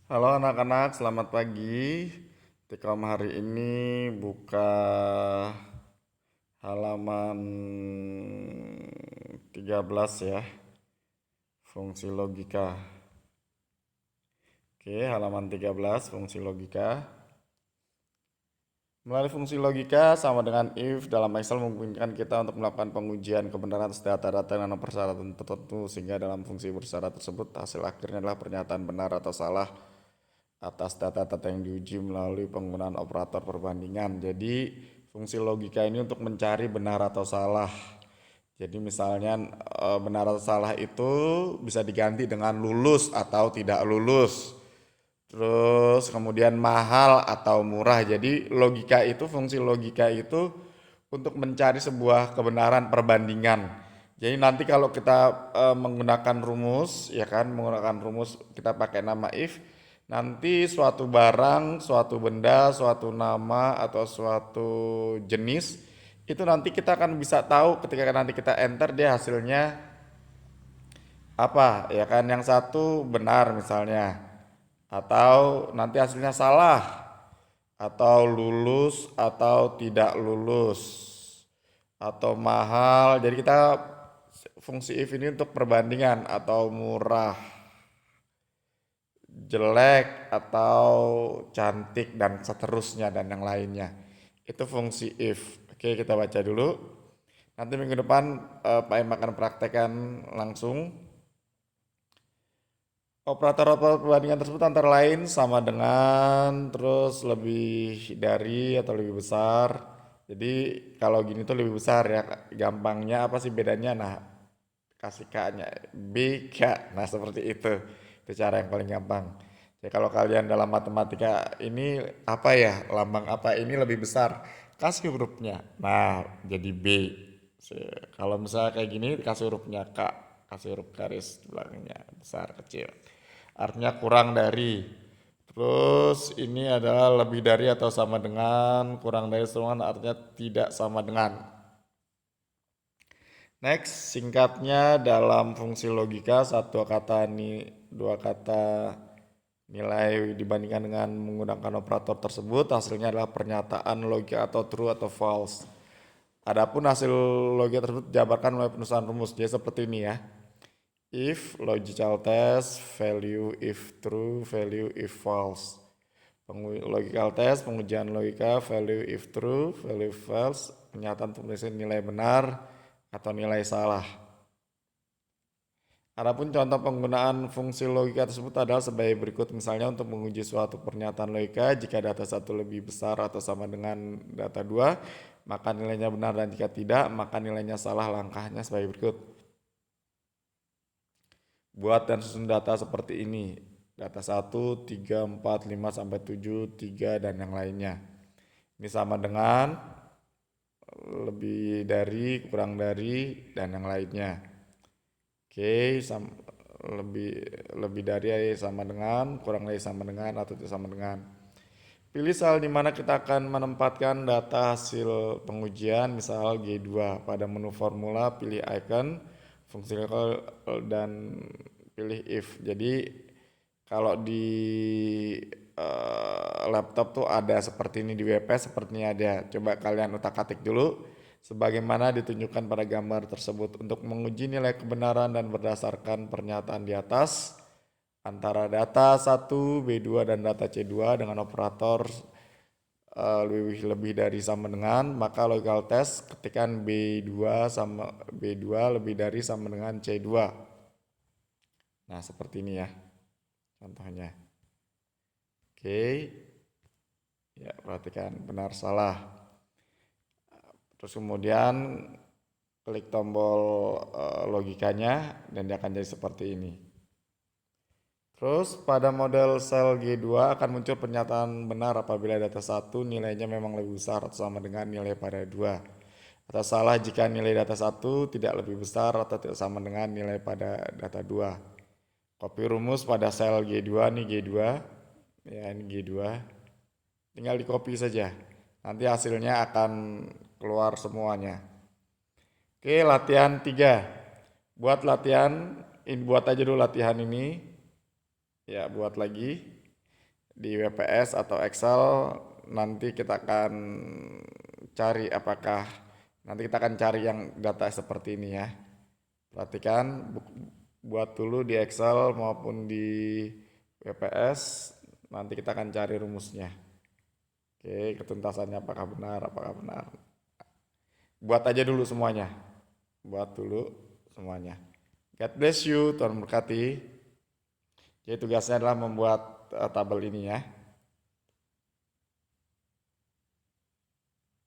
Halo anak-anak, selamat pagi. Tikam hari ini buka halaman 13 ya, fungsi logika. Oke, halaman 13 fungsi logika. Melalui fungsi logika sama dengan if dalam Excel memungkinkan kita untuk melakukan pengujian kebenaran atas data-data dengan persyaratan tertentu sehingga dalam fungsi bersyarat tersebut hasil akhirnya adalah pernyataan benar atau salah atas data-data yang diuji melalui penggunaan operator perbandingan. Jadi fungsi logika ini untuk mencari benar atau salah. Jadi misalnya benar atau salah itu bisa diganti dengan lulus atau tidak lulus. Terus kemudian mahal atau murah. Jadi logika itu, fungsi logika itu untuk mencari sebuah kebenaran perbandingan. Jadi nanti kalau kita menggunakan rumus, ya kan, menggunakan rumus kita pakai nama if, nanti suatu barang, suatu benda, suatu nama atau suatu jenis itu nanti kita akan bisa tahu ketika nanti kita enter dia hasilnya apa, ya kan? Yang satu benar misalnya, atau nanti hasilnya salah, atau lulus atau tidak lulus, atau mahal. Jadi kita fungsi if ini untuk perbandingan atau murah, jelek atau cantik dan seterusnya dan yang lainnya. Itu fungsi if. Oke, kita baca dulu. Nanti minggu depan Pak Im akan praktekkan langsung. Operator-operator perbandingan tersebut antara lain sama dengan, terus lebih dari atau lebih besar. Jadi kalau gini tuh lebih besar ya. Gampangnya apa sih bedanya? Nah, kasih K-nya BK. Nah, seperti itu. Itu cara yang paling gampang. Jadi kalau kalian dalam matematika ini apa ya? Lambang apa ini lebih besar? Kasih hurufnya. Nah, jadi B. Kalau misalnya kayak gini kasih hurufnya K, kasih huruf garis belakangnya besar kecil. Artinya kurang dari. Terus ini adalah lebih dari atau sama dengan, kurang dari setengah artinya tidak sama dengan. Next, singkatnya dalam fungsi logika satu kata dua kata nilai dibandingkan dengan menggunakan operator tersebut hasilnya adalah pernyataan logika atau true atau false. Adapun hasil logika tersebut dijabarkan melalui penulisan rumus. Dia seperti ini ya. If logical test, value if true, value if false. Logical test, pengujian logika, value if true, value if false, pernyataan penulisan nilai benar atau nilai salah. Adapun contoh penggunaan fungsi logika tersebut adalah sebagai berikut. Misalnya untuk menguji suatu pernyataan logika, jika data satu lebih besar atau sama dengan data 2, maka nilainya benar, dan jika tidak, maka nilainya salah. Langkahnya sebagai berikut. Buat dan susun data seperti ini. Data 1, 3, 4, 5, sampai 7, 3, dan yang lainnya. Ini sama dengan, lebih dari, kurang dari, dan yang lainnya. Oke, lebih lebih dari sama dengan, kurang dari sama dengan, atau tidak sama dengan. Pilih sel di mana kita akan menempatkan data hasil pengujian, misal G2. Pada menu formula, pilih icon, fungsi lokal, dan pilih if. Jadi kalau di laptop tuh ada seperti ini, di WP sepertinya ada. Coba kalian utak-atik dulu sebagaimana ditunjukkan pada gambar tersebut. Untuk menguji nilai kebenaran dan berdasarkan pernyataan di atas antara data 1, B2 dan data C2 dengan operator lebih dari sama dengan, maka logical test ketikan B2 lebih dari sama dengan C2. Nah, seperti ini ya contohnya. Oke, ya perhatikan benar salah. Terus kemudian klik tombol logikanya dan dia akan jadi seperti ini. Terus pada model sel G2 akan muncul pernyataan benar apabila data 1 nilainya memang lebih besar atau sama dengan nilai pada 2. Atau salah jika nilai data 1 tidak lebih besar atau tidak sama dengan nilai pada data 2. Copy rumus pada sel G2 nih, G2. Ya, ini G2. Tinggal di copy saja. Nanti hasilnya akan keluar semuanya. Oke, latihan 3. Buat latihan, buat aja dulu latihan ini. Ya, buat lagi. di WPS atau Excel. Nanti kita akan cari nanti kita akan cari yang data seperti ini ya. Perhatikan, buat dulu di Excel maupun di WPS, nanti kita akan cari rumusnya. Oke, ketuntasannya apakah benar. Buat aja dulu semuanya. Buat dulu semuanya. God bless you, Tuhan berkati. Jadi tugasnya adalah membuat tabel ini ya.